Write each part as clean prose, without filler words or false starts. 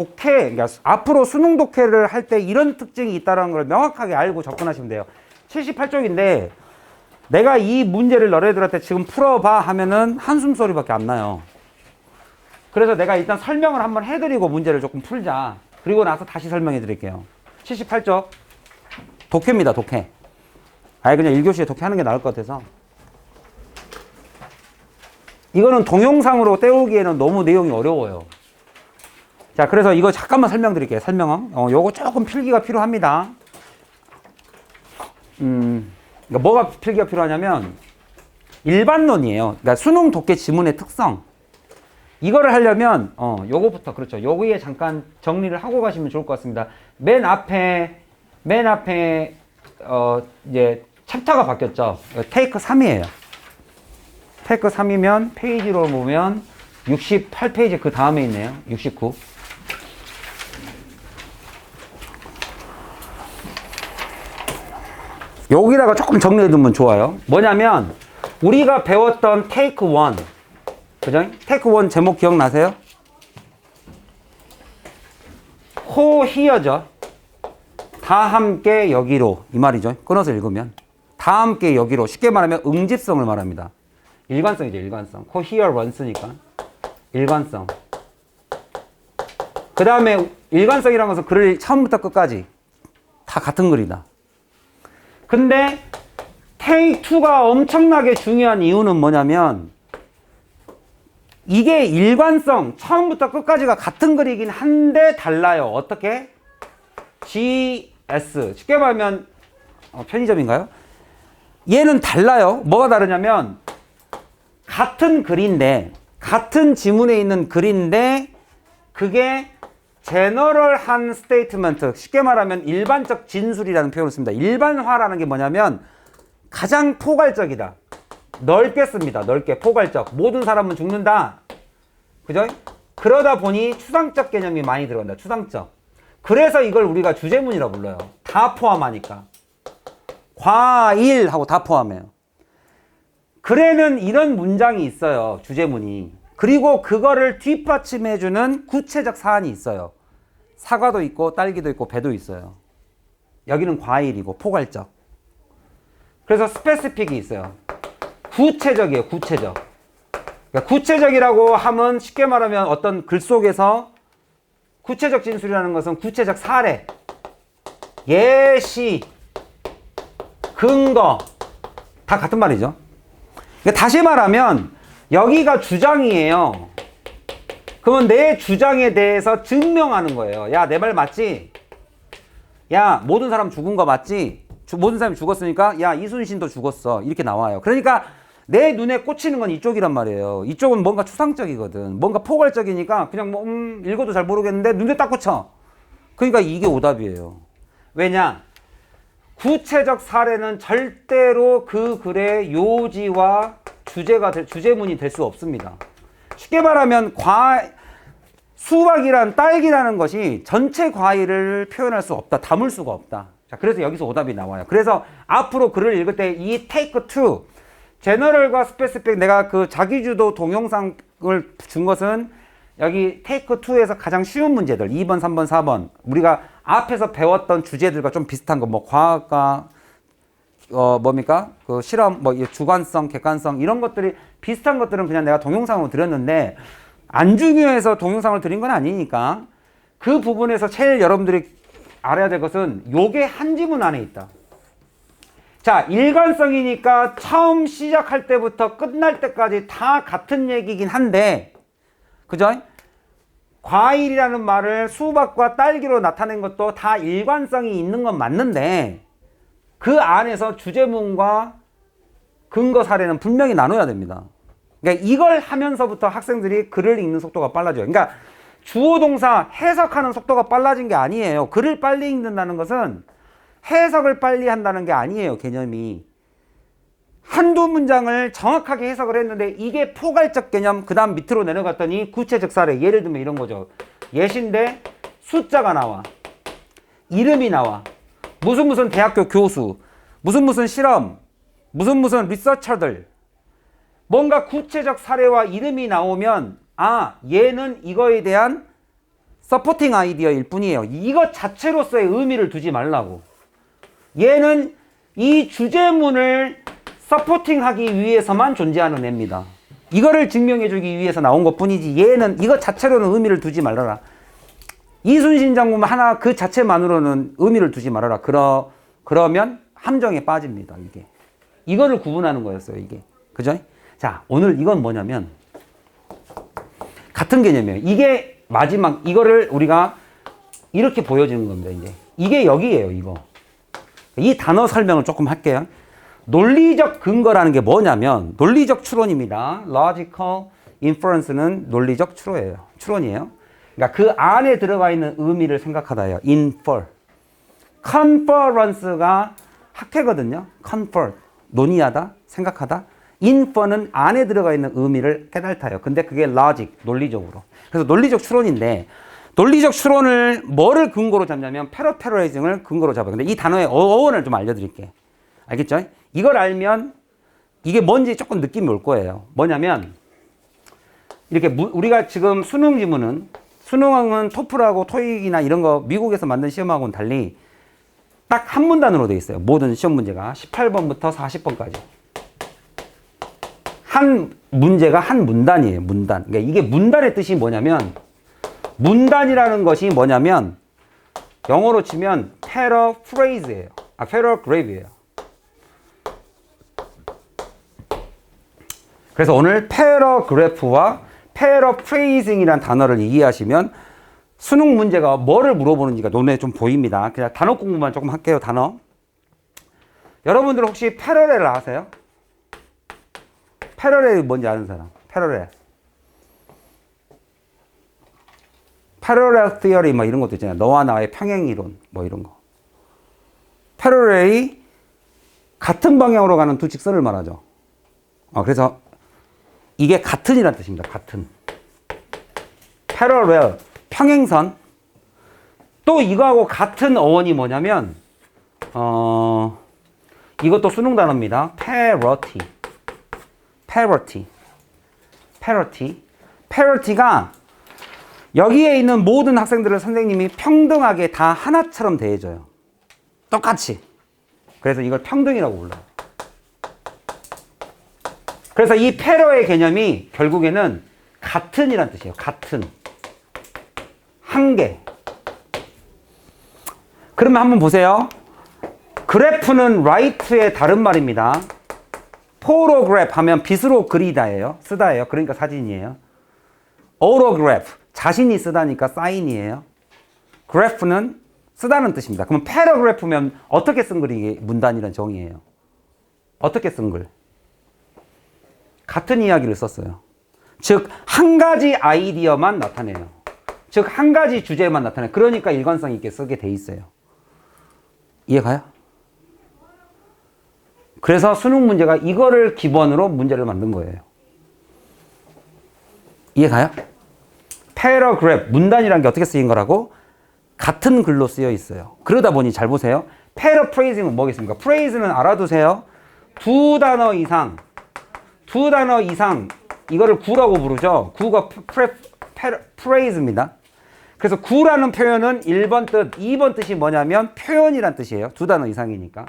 독해, 그러니까 앞으로 수능 독해를 할 때 이런 특징이 있다는 걸 명확하게 알고 접근하시면 돼요. 78쪽인데 내가 이 문제를 너네들한테 지금 풀어봐 하면은 한숨 소리밖에 안 나요. 그래서 내가 일단 설명을 한번 해드리고 문제를 조금 풀자. 그리고 나서 다시 설명해 드릴게요. 78쪽 독해입니다. 독해. 아예 그냥 1교시에 독해 하는 게 나을 것 같아서. 이거는 동영상으로 때우기에는 너무 내용이 어려워요. 자, 그래서 이거 잠깐만 설명드릴게요. 설명은. 요거 조금 필기가 필요합니다. 그러니까 뭐가 필기가 필요하냐면 일반론이에요. 그러니까 수능 독해 지문의 특성. 이거를 하려면 요거부터 그렇죠. 여기에 잠깐 정리를 하고 가시면 좋을 것 같습니다. 맨 앞에 이제 챕터가 바뀌었죠. 테이크 3이에요. 테이크 3이면 페이지로 보면 68페이지 그 다음에 있네요. 69. 여기다가 조금 정리해두면 좋아요. 뭐냐면 우리가 배웠던 테이크 1, 그죠? 테이크 1 제목 기억나세요? 호 히어죠. 다 함께 여기로 이 말이죠. 끊어서 읽으면 다 함께 여기로, 쉽게 말하면 응집성을 말합니다. 일관성이죠. 일관성. 호 히어 런스니까 일관성. 그 다음에 일관성이라는 것은 글을 처음부터 끝까지 다 같은 글이다. 근데 테이크 2가 엄청나게 중요한 이유는 뭐냐면 이게 일관성, 처음부터 끝까지가 같은 글이긴 한데 달라요. 어떻게? GS. 쉽게 말하면 편의점인가요? 얘는 달라요. 뭐가 다르냐면 같은 글인데, 같은 지문에 있는 글인데 그게 제너럴한 스테이트먼트, 쉽게 말하면 일반적 진술이라는 표현을 씁니다. 일반화라는 게 뭐냐면 가장 포괄적이다. 넓게 씁니다. 넓게, 포괄적. 모든 사람은 죽는다. 그죠? 그러다 보니 추상적 개념이 많이 들어간다. 추상적. 그래서 이걸 우리가 주제문이라 불러요. 다 포함하니까. 과일하고 다 포함해요. 글에는 이런 문장이 있어요. 주제문이. 그리고 그거를 뒷받침해주는 구체적 사안이 있어요. 사과도 있고 딸기도 있고 배도 있어요. 여기는 과일이고 포괄적. 그래서 스페시픽이 있어요. 구체적이에요. 구체적. 그러니까 구체적이라고 하면 쉽게 말하면 어떤 글 속에서 구체적 진술이라는 것은 구체적 사례, 예시, 근거 다 같은 말이죠. 그러니까 다시 말하면 여기가 주장이에요. 그러면 내 주장에 대해서 증명하는 거예요. 야, 내 말 맞지? 야, 모든 사람 죽은 거 맞지? 모든 사람이 죽었으니까 야, 이순신도 죽었어. 이렇게 나와요. 그러니까 내 눈에 꽂히는 건 이쪽이란 말이에요. 이쪽은 뭔가 추상적이거든. 뭔가 포괄적이니까 그냥 뭐 읽어도 잘 모르겠는데 눈에 딱 꽂혀. 그러니까 이게 오답이에요. 왜냐? 구체적 사례는 절대로 그 글의 요지와 주제문이 될 수 없습니다. 쉽게 말하면 수박이란 딸기라는 것이 전체 과일을 표현할 수 없다. 담을 수가 없다. 자, 그래서 여기서 오답이 나와요. 그래서 앞으로 글을 읽을 때 이 테이크 2, 제너럴과 스페시픽, 내가 그 자기주도 동영상을 준 것은 여기 테이크 2에서 가장 쉬운 문제들 2번, 3번, 4번 우리가 앞에서 배웠던 주제들과 좀 비슷한 거, 뭐 과학과 뭡니까? 그 실험, 뭐 주관성, 객관성 이런 것들이 비슷한 것들은 그냥 내가 동영상으로 드렸는데 안 중요해서 동영상을 드린 건 아니니까 그 부분에서 제일 여러분들이 알아야 될 것은 요게 한 지문 안에 있다. 자, 일관성이니까 처음 시작할 때부터 끝날 때까지 다 같은 얘기긴 한데, 그죠? 과일이라는 말을 수박과 딸기로 나타낸 것도 다 일관성이 있는 건 맞는데 그 안에서 주제문과 근거 사례는 분명히 나눠야 됩니다. 그러니까 이걸 하면서부터 학생들이 글을 읽는 속도가 빨라져요. 그러니까 주어 동사 해석하는 속도가 빨라진 게 아니에요. 글을 빨리 읽는다는 것은 해석을 빨리 한다는 게 아니에요. 개념이. 한두 문장을 정확하게 해석을 했는데 이게 포괄적 개념, 그 다음 밑으로 내려갔더니 구체적 사례, 예를 들면 이런 거죠. 예시인데 숫자가 나와, 이름이 나와, 무슨 대학교 교수, 무슨 실험, 무슨 리서처들, 뭔가 구체적 사례와 이름이 나오면 아, 얘는 이거에 대한 서포팅 아이디어일 뿐이에요. 이것 자체로서의 의미를 두지 말라고. 얘는 이 주제문을 서포팅하기 위해서만 존재하는 애입니다. 이거를 증명해주기 위해서 나온 것 뿐이지 얘는 이것 자체로는 의미를 두지 말아라. 이순신 장군 하나 그 자체만으로는 의미를 두지 말아라. 그러면 함정에 빠집니다. 이게. 이거를 구분하는 거였어요. 이게. 그죠? 자, 오늘 이건 뭐냐면 같은 개념이에요. 이게 마지막 이거를 우리가 이렇게 보여지는 겁니다. 이제 이게 여기예요. 이거. 이 단어 설명을 조금 할게요. 논리적 근거라는 게 뭐냐면 논리적 추론입니다. Logical inference는 논리적 추론이에요. 그러니까 그 안에 들어가 있는 의미를 생각하다예요. Infer. Conference가 학회거든요. Confer. 논의하다, 생각하다. Infer는 안에 들어가 있는 의미를 깨달다요. 근데 그게 logic, 논리적으로. 그래서 논리적 추론인데 논리적 추론을 뭐를 근거로 잡냐면 패러테러리즘을 근거로 잡아요. 근데 이 단어의 어원을 좀 알려드릴게. 알겠죠? 이걸 알면 이게 뭔지 조금 느낌이 올 거예요. 뭐냐면 이렇게 우리가 지금 수능은 토플하고 토익이나 이런 거 미국에서 만든 시험하고는 달리 딱 한 문단으로 돼 있어요. 모든 시험 문제가 18번부터 40번까지. 한 문제가 한 문단이에요. 문단. 그러니까 이게 문단의 뜻이 뭐냐면 문단이라는 것이 뭐냐면 영어로 치면 paraphrase예요. paragraph예요. 그래서 오늘 paragraph와 paraphrasing이라는 단어를 이해하시면 수능 문제가 뭐를 물어보는지가 눈에 좀 보입니다. 그냥 단어 공부만 조금 할게요. 단어. 여러분들 혹시 패러렐 아세요? 패러렐이 뭔지 아는 사람? 패러렐. 패러렐 티어리 뭐 이런 것도 있잖아요. 너와 나의 평행 이론 뭐 이런 거. 패러렐이 같은 방향으로 가는 두 직선을 말하죠. 그래서 이게 같은이라는 뜻입니다. 같은. 패러렐, 평행선. 또 이거하고 같은 어원이 뭐냐면 이것도 수능 단어입니다. parity. 여기에 있는 모든 학생들을 선생님이 평등하게 다 하나처럼 대해줘요. 똑같이. 그래서 이걸 평등이라고 불러요. 그래서 이 패러의 개념이 결국에는 같은이란 뜻이에요. 같은. 한계. 그러면 한번 보세요. 그래프는 write의 다른 말입니다. photograph 하면 빗으로 그리다예요. 쓰다예요. 그러니까 사진이에요. autograph. 자신이 쓰다니까 사인이에요. graph는 쓰다는 뜻입니다. 그러면 paragraph면 어떻게 쓴 글이 문단이란 정의예요. 어떻게 쓴 글? 같은 이야기를 썼어요. 즉, 한 가지 아이디어만 나타내요. 즉, 한 가지 주제만 나타내요. 그러니까 일관성 있게 쓰게 돼 있어요. 이해가요? 그래서 수능 문제가 이거를 기본으로 문제를 만든 거예요. 이해가요? paragraph, 문단이라는 게 어떻게 쓰인 거라고? 같은 글로 쓰여 있어요. 그러다 보니 잘 보세요. paraphrasing은 뭐겠습니까? phrase는 알아두세요. 두 단어 이상 이거를 구라고 부르죠. 구가 phrase입니다. 그래서 구라는 표현은 1번 뜻, 2번 뜻이 뭐냐면 표현이란 뜻이에요. 두 단어 이상이니까.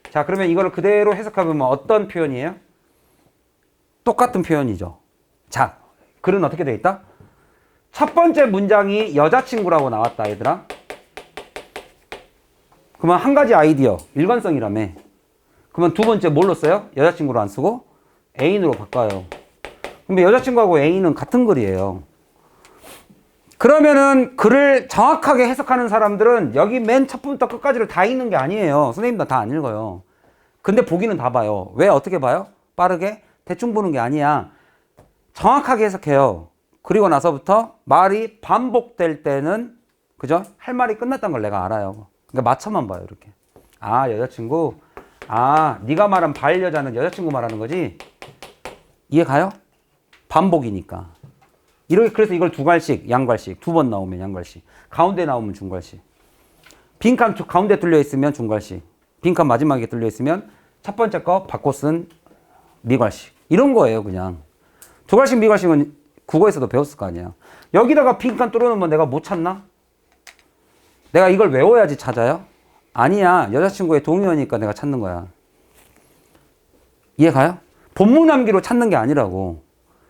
자, 그러면 이거를 그대로 해석하면 어떤 표현이에요? 똑같은 표현이죠. 자, 글은 어떻게 되어 있다? 첫 번째 문장이 여자친구라고 나왔다, 얘들아. 그러면 한 가지 아이디어, 일관성이라며. 그러면 두 번째 뭘로 써요? 여자친구로 안 쓰고 애인으로 바꿔요. 근데 여자친구하고 애인은 같은 글이에요. 그러면은 글을 정확하게 해석하는 사람들은 여기 맨 첫부터 끝까지를 다 읽는 게 아니에요. 선생님도 다 안 읽어요. 근데 보기는 다 봐요. 왜 어떻게 봐요? 빠르게? 대충 보는 게 아니야. 정확하게 해석해요. 그리고 나서부터 말이 반복될 때는 그죠? 할 말이 끝났다는 걸 내가 알아요. 그러니까 맞춰만 봐요. 이렇게. 아, 여자친구. 아, 네가 말한 반려자는 여자친구 말하는 거지? 이해 가요? 반복이니까. 이렇게 그래서 이걸 두 갈씩, 양갈씩. 두 번 나오면 양갈씩. 가운데 나오면 중갈씩. 빈칸 가운데 뚫려 있으면 중갈씩. 빈칸 마지막에 뚫려 있으면 첫 번째 거 바꿔 쓴 미갈씩. 이런 거예요, 그냥. 두 갈씩 미갈씩은 국어에서도 배웠을 거 아니야. 여기다가 빈칸 뚫어놓으면 내가 못 찾나? 내가 이걸 외워야지 찾아요? 아니야. 여자친구의 동의어니까 내가 찾는 거야. 이해 가요? 본문암기로 찾는 게 아니라고.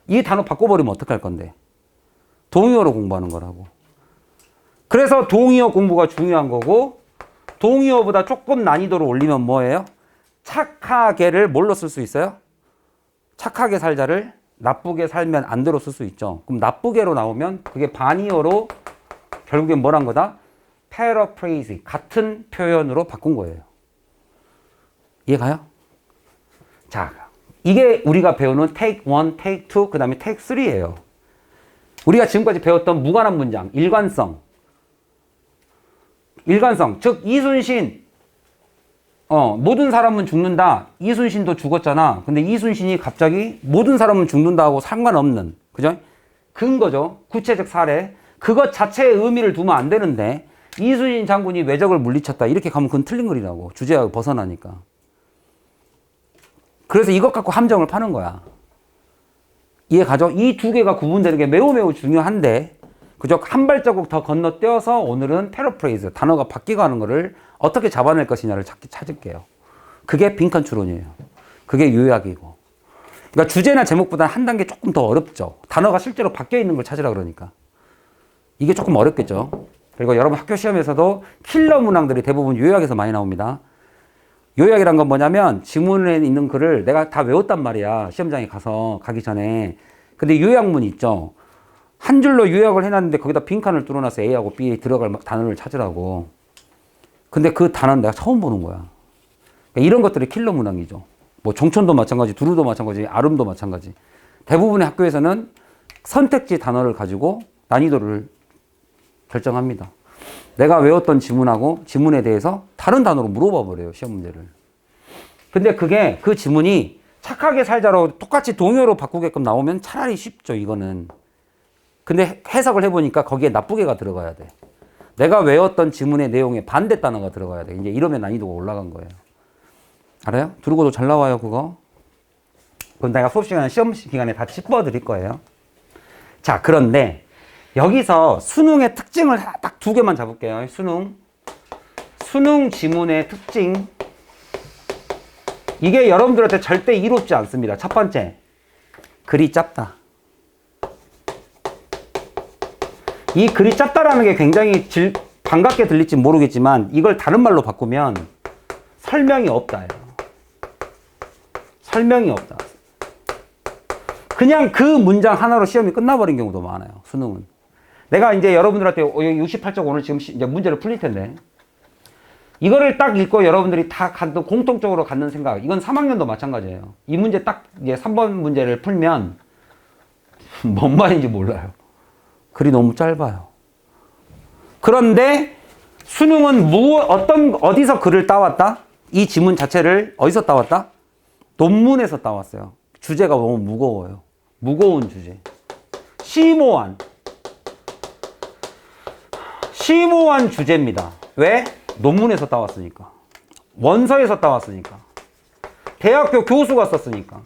이 단어 바꿔버리면 어떡할 건데? 동의어로 공부하는 거라고. 그래서 동의어 공부가 중요한 거고, 동의어보다 조금 난이도를 올리면 뭐예요? 착하게를 뭘로 쓸 수 있어요? 착하게 살자를 나쁘게 살면 안 되로 쓸 수 있죠. 그럼 나쁘게로 나오면 그게 반의어로 결국엔 뭐란 거다? paraphrase, 같은 표현으로 바꾼 거예요. 이해 가요? 자, 이게 우리가 배우는 take 1, take 2, 그 다음에 take 3예요. 우리가 지금까지 배웠던 무관한 문장, 일관성, 즉 이순신, 모든 사람은 죽는다. 이순신도 죽었잖아. 근데 이순신이 갑자기 모든 사람은 죽는다고 상관없는, 그죠? 근거죠. 구체적 사례. 그것 자체의 의미를 두면 안 되는데 이순신 장군이 왜적을 물리쳤다. 이렇게 가면 그건 틀린 글이라고. 주제가 벗어나니까. 그래서 이것 갖고 함정을 파는 거야. 이해 가죠? 이 두 개가 구분되는 게 매우 중요한데, 그죠? 한 발자국 더 건너뛰어서 오늘은 패러프레이즈, 단어가 바뀌고 하는 거를 어떻게 잡아낼 것이냐를 찾을게요. 그게 빈칸 추론이에요. 그게 요약이고. 그러니까 주제나 제목보다 한 단계 조금 더 어렵죠. 단어가 실제로 바뀌어 있는 걸 찾으라 그러니까. 이게 조금 어렵겠죠. 그리고 여러분 학교 시험에서도 킬러 문항들이 대부분 요약에서 많이 나옵니다. 요약이란 건 뭐냐면 지문에 있는 글을 내가 다 외웠단 말이야. 시험장에 가기 전에. 근데 요약문이 있죠. 한 줄로 요약을 해놨는데 거기다 빈칸을 뚫어놔서 A하고 B에 들어갈 단어를 찾으라고. 근데 그 단어는 내가 처음 보는 거야. 그러니까 이런 것들이 킬러 문항이죠. 뭐 종천도 마찬가지, 두루도 마찬가지, 아름도 마찬가지. 대부분의 학교에서는 선택지 단어를 가지고 난이도를 결정합니다. 내가 외웠던 지문하고 지문에 대해서 다른 단어로 물어봐 버려요. 시험 문제를. 근데 그게 그 지문이 착하게 살자로 똑같이 동의어로 바꾸게끔 나오면 차라리 쉽죠. 이거는. 근데 해석을 해보니까 거기에 나쁘게가 들어가야 돼. 내가 외웠던 지문의 내용에 반대 단어가 들어가야 돼. 이제 이러면 난이도가 올라간 거예요. 알아요? 두르고도 잘 나와요, 그거. 그건 내가 수업 시간에 시험 기간에 다 짚어드릴 거예요. 자, 그런데 여기서 수능의 특징을 딱 두 개만 잡을게요. 수능 지문의 특징. 이게 여러분들한테 절대 이롭지 않습니다. 첫 번째, 글이 짧다. 이 글이 짧다라는 게 굉장히 반갑게 들릴지 모르겠지만 이걸 다른 말로 바꾸면 설명이 없다예요. 설명이 없다. 그냥 그 문장 하나로 시험이 끝나버린 경우도 많아요. 수능은. 내가 이제 여러분들한테 68쪽 오늘 지금 이제 문제를 풀릴 텐데 이거를 딱 읽고 여러분들이 다 공통적으로 갖는 생각, 이건 3학년도 마찬가지예요. 이 문제 딱 이제 3번 문제를 풀면 뭔 말인지 몰라요. 글이 너무 짧아요. 그런데 수능은 어디서 글을 따왔다? 이 지문 자체를 어디서 따왔다? 논문에서 따왔어요. 주제가 너무 무거워요. 무거운 주제. 심오한 주제입니다. 왜? 논문에서 따왔으니까. 원서에서 따왔으니까. 대학교 교수가 썼으니까.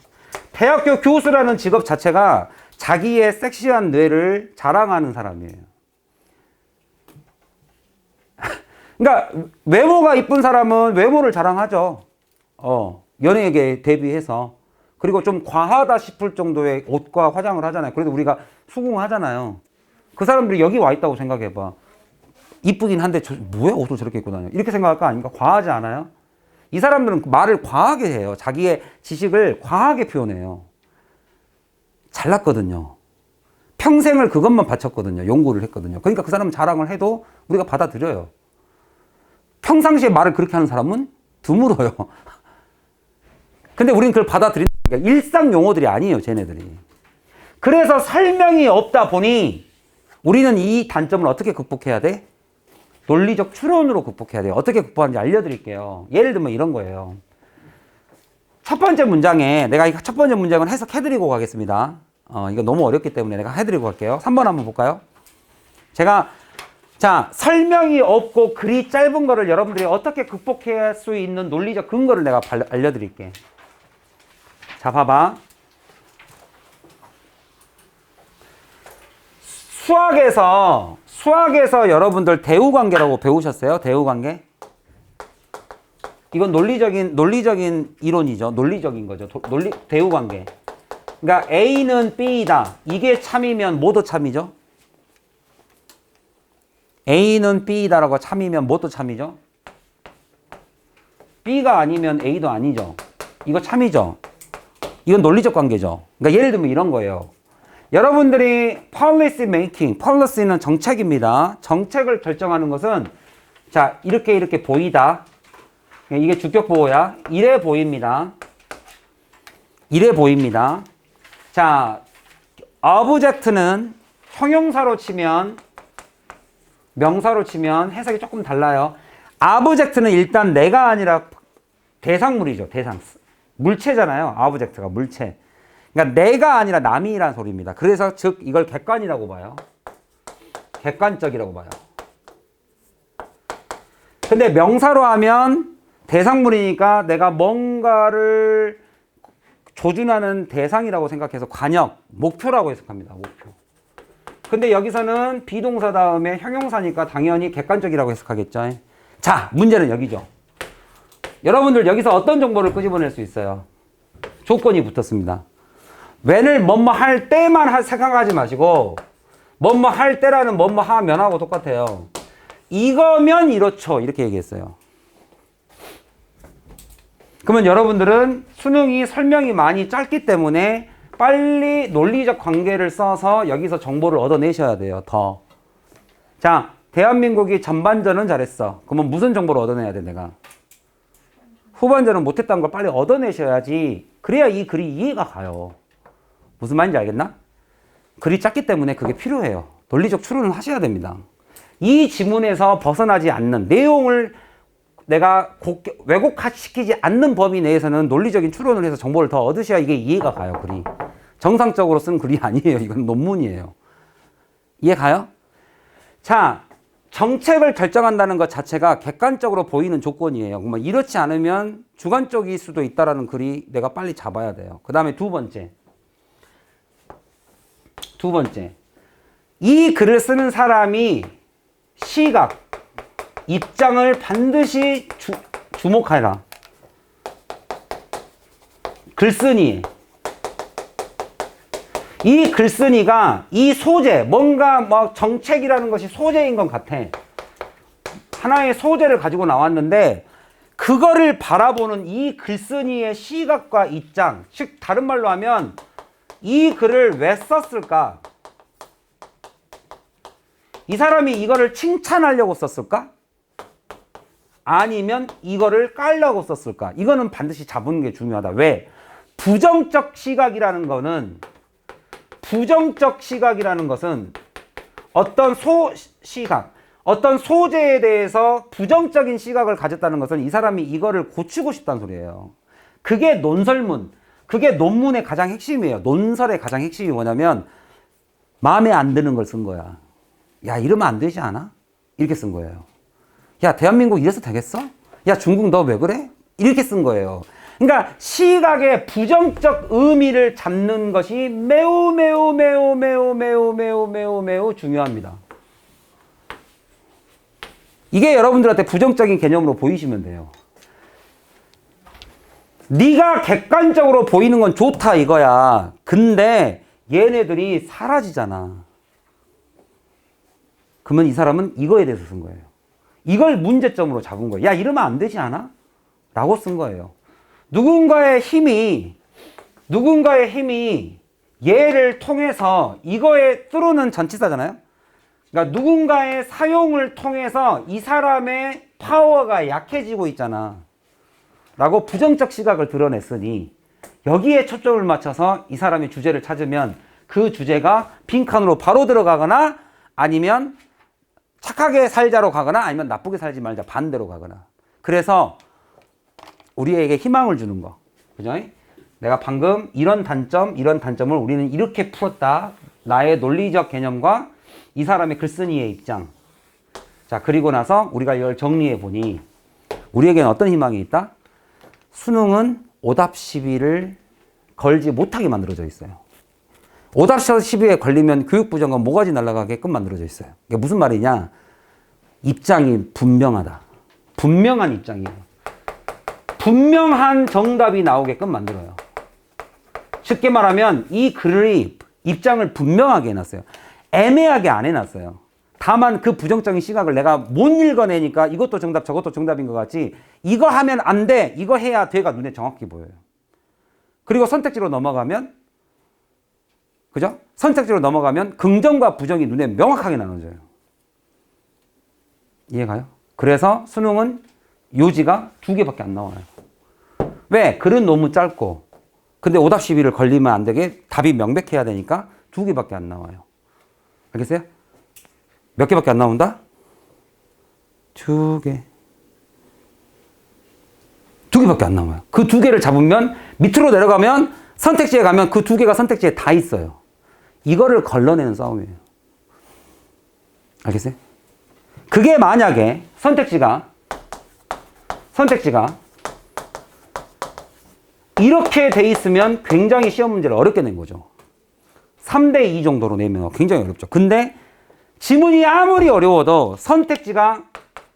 대학교 교수라는 직업 자체가 자기의 섹시한 뇌를 자랑하는 사람이에요. 그러니까 외모가 이쁜 사람은 외모를 자랑하죠. 연예계 대비해서. 그리고 좀 과하다 싶을 정도의 옷과 화장을 하잖아요. 그래도 우리가 수긍하잖아요. 그 사람들이 여기 와 있다고 생각해봐. 이쁘긴 한데 뭐야 옷을 저렇게 입고 다녀. 이렇게 생각할 거 아닙니까? 과하지 않아요? 이 사람들은 말을 과하게 해요. 자기의 지식을 과하게 표현해요. 잘났거든요. 평생을 그것만 바쳤거든요. 연구를 했거든요. 그러니까 그 사람은 자랑을 해도 우리가 받아들여요. 평상시에 말을 그렇게 하는 사람은 드물어요. 근데 우리는 그걸 받아들이는 게 일상 용어들이 아니에요. 쟤네들이. 그래서 설명이 없다 보니 우리는 이 단점을 어떻게 극복해야 돼? 논리적 추론으로 극복해야 돼요. 어떻게 극복하는지 알려드릴게요. 예를 들면 이런 거예요. 첫 번째 문장에 내가 첫 번째 문장을 해석해드리고 가겠습니다. 이거 너무 어렵기 때문에 내가 해드리고 갈게요. 3번 한번 볼까요? 자, 설명이 없고 글이 짧은 거를 여러분들이 어떻게 극복할 수 있는 논리적 근거를 내가 알려드릴게. 자, 봐봐. 수학에서 여러분들 대우관계라고 배우셨어요? 대우관계? 이건 논리적인 이론이죠. 논리적인 거죠. 대우관계. 그러니까 A는 B이다. 이게 참이면 뭐도 참이죠? A는 B이다라고 참이면 뭐도 참이죠? B가 아니면 A도 아니죠. 이거 참이죠. 이건 논리적 관계죠. 그러니까 예를 들면 이런 거예요. 여러분들이 policy making, policy는 정책입니다. 정책을 결정하는 것은 자, 이렇게 보이다. 이게 주격 보호야. 이래 보입니다. 이래 보입니다. 자, object는 형용사로 치면 명사로 치면 해석이 조금 달라요. object는 일단 내가 아니라 대상물이죠. 대상. 물체잖아요. object가 물체. 그러니까 내가 아니라 남이라는 소리입니다. 그래서 즉 이걸 객관이라고 봐요. 객관적이라고 봐요. 근데 명사로 하면 대상물이니까 내가 뭔가를 조준하는 대상이라고 생각해서 관역, 목표라고 해석합니다. 목표. 근데 여기서는 비동사 다음에 형용사니까 당연히 객관적이라고 해석하겠죠. 자, 문제는 여기죠. 여러분들 여기서 어떤 정보를 끄집어낼 수 있어요? 조건이 붙었습니다. when을 뭐뭐 할 때만 생각하지 마시고 뭐뭐 할 때라는 뭐뭐 하면하고 똑같아요. 이거면 이렇죠. 이렇게 얘기했어요. 그러면 여러분들은 수능이 설명이 많이 짧기 때문에 빨리 논리적 관계를 써서 여기서 정보를 얻어내셔야 돼요. 더. 자, 대한민국이 전반전은 잘했어. 그러면 무슨 정보를 얻어내야 돼, 내가? 후반전은 못했다는 걸 빨리 얻어내셔야지. 그래야 이 글이 이해가 가요. 무슨 말인지 알겠나? 글이 작기 때문에 그게 필요해요. 논리적 추론을 하셔야 됩니다. 이 지문에서 벗어나지 않는 내용을 내가 왜곡시키지 않는 범위 내에서는 논리적인 추론을 해서 정보를 더 얻으셔야 이게 이해가 가요, 글이. 정상적으로 쓴 글이 아니에요. 이건 논문이에요. 이해 가요? 자, 정책을 결정한다는 것 자체가 객관적으로 보이는 조건이에요. 그러면 이렇지 않으면 주관적일 수도 있다는 글이 내가 빨리 잡아야 돼요. 그 다음에 두 번째. 이 글을 쓰는 사람이 시각, 입장을 반드시 주목하라. 글쓴이. 이 글쓴이가 이 소재, 뭔가 뭐 정책이라는 것이 소재인 것 같아. 하나의 소재를 가지고 나왔는데 그거를 바라보는 이 글쓴이의 시각과 입장, 즉 다른 말로 하면 이 글을 왜 썼을까? 이 사람이 이거를 칭찬하려고 썼을까? 아니면 이거를 깔려고 썼을까? 이거는 반드시 잡는 게 중요하다. 왜? 부정적 시각이라는 것은 어떤 시각, 어떤 소재에 대해서 부정적인 시각을 가졌다는 것은 이 사람이 이거를 고치고 싶다는 소리예요. 그게 논설문, 그게 논문의 가장 핵심이에요. 논설의 가장 핵심이 뭐냐면 마음에 안 드는 걸 쓴 거야. 야, 이러면 안 되지 않아? 이렇게 쓴 거예요. 야, 대한민국 이래서 되겠어? 야, 중국 너 왜 그래? 이렇게 쓴 거예요. 그러니까 시각의 부정적 의미를 잡는 것이 매우 중요합니다. 이게 여러분들한테 부정적인 개념으로 보이시면 돼요. 네가 객관적으로 보이는 건 좋다 이거야. 근데 얘네들이 사라지잖아. 그러면 이 사람은 이거에 대해서 쓴 거예요. 이걸 문제점으로 잡은 거예요. 야, 이러면 안 되지 않아? 라고 쓴 거예요. 누군가의 힘이 얘를 통해서 이거에 뚫는 전치사잖아요. 그러니까 누군가의 사용을 통해서 이 사람의 파워가 약해지고 있잖아. 라고 부정적 시각을 드러냈으니 여기에 초점을 맞춰서 이 사람의 주제를 찾으면 그 주제가 빈칸으로 바로 들어가거나 아니면 착하게 살자로 가거나 아니면 나쁘게 살지 말자 반대로 가거나. 그래서 우리에게 희망을 주는 거. 그죠? 내가 방금 이런 단점을 우리는 이렇게 풀었다. 나의 논리적 개념과 이 사람의 글쓴이의 입장. 자, 그리고 나서 우리가 이걸 정리해 보니 우리에게는 어떤 희망이 있다? 수능은 오답 시비를 걸지 못하게 만들어져 있어요. 오답12에 걸리면 교육부장관 모가지 날아가게끔 만들어져 있어요. 이게 무슨 말이냐? 입장이 분명하다. 분명한 입장이에요. 분명한 정답이 나오게끔 만들어요. 쉽게 말하면 이 글의 입장을 분명하게 해놨어요. 애매하게 안 해놨어요. 다만 그 부정적인 시각을 내가 못 읽어내니까 이것도 정답 저것도 정답인 것 같지, 이거 하면 안 돼, 이거 해야 돼가 눈에 정확히 보여요. 그리고 선택지로 넘어가면, 그죠? 선택지로 넘어가면 긍정과 부정이 눈에 명확하게 나눠져요. 이해가요? 그래서 수능은 요지가 2개밖에 안 나와요. 왜? 글은 너무 짧고, 근데 오답 시비를 걸리면 안 되게 답이 명백해야 되니까 2개밖에 안 나와요. 알겠어요? 몇 개밖에 안 나온다? 2개. 2개밖에 안 나와요. 그 2개를 잡으면 밑으로 내려가면 선택지에 가면 그 2개가 선택지에 다 있어요. 이거를 걸러내는 싸움이에요. 알겠어요? 그게 만약에 선택지가 이렇게 돼 있으면 굉장히 시험 문제를 어렵게 낸 거죠. 3대2 정도로 내면 굉장히 어렵죠. 근데 지문이 아무리 어려워도 선택지가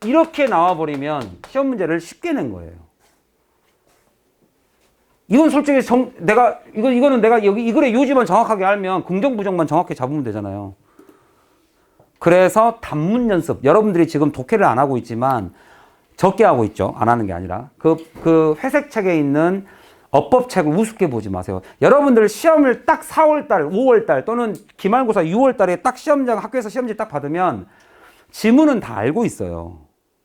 이렇게 나와버리면 시험 문제를 쉽게 낸 거예요. 이건 솔직히 이거는 내가 여기 이 글의 요지만 정확하게 알면 긍정 부정만 정확히 잡으면 되잖아요. 그래서 단문 연습, 여러분들이 지금 독해를 안 하고 있지만 적게 하고 있죠. 안 하는 게 아니라 그 회색 책에 있는 어법책을 우습게 보지 마세요. 여러분들 시험을 딱 4월달, 5월달 또는 기말고사 6월달에 딱 시험장 학교에서 시험지 딱 받으면 지문은 다 알고 있어요.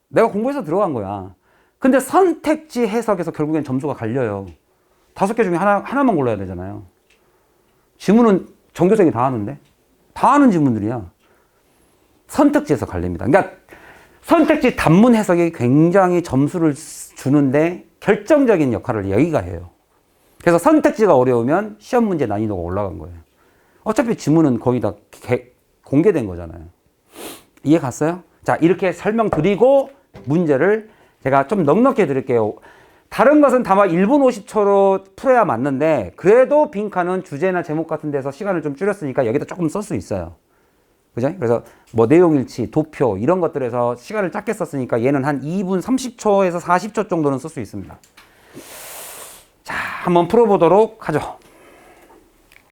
내가 공부해서 들어간 거야. 근데 선택지 해석에서 결국엔 점수가 갈려요. 5개 중에 하나만 골라야 되잖아요. 지문은 전교생이 다 하는데? 다 하는 지문들이야. 선택지에서 갈립니다. 그러니까 선택지 단문 해석이 굉장히 점수를 주는데 결정적인 역할을 여기가 해요. 그래서 선택지가 어려우면 시험 문제 난이도가 올라간 거예요. 어차피 지문은 거의 다 공개된 거잖아요. 이해 갔어요? 자, 이렇게 설명드리고 문제를 제가 좀 넉넉히 드릴게요. 다른 것은 다만 1분 50초로 풀어야 맞는데 그래도 빈칸은 주제나 제목 같은 데서 시간을 좀 줄였으니까 여기다 조금 쓸 수 있어요. 그죠? 그래서 뭐 내용일치, 도표 이런 것들에서 시간을 짧게 썼으니까 얘는 한 2분 30초에서 40초 정도는 쓸 수 있습니다. 자, 한번 풀어보도록 하죠.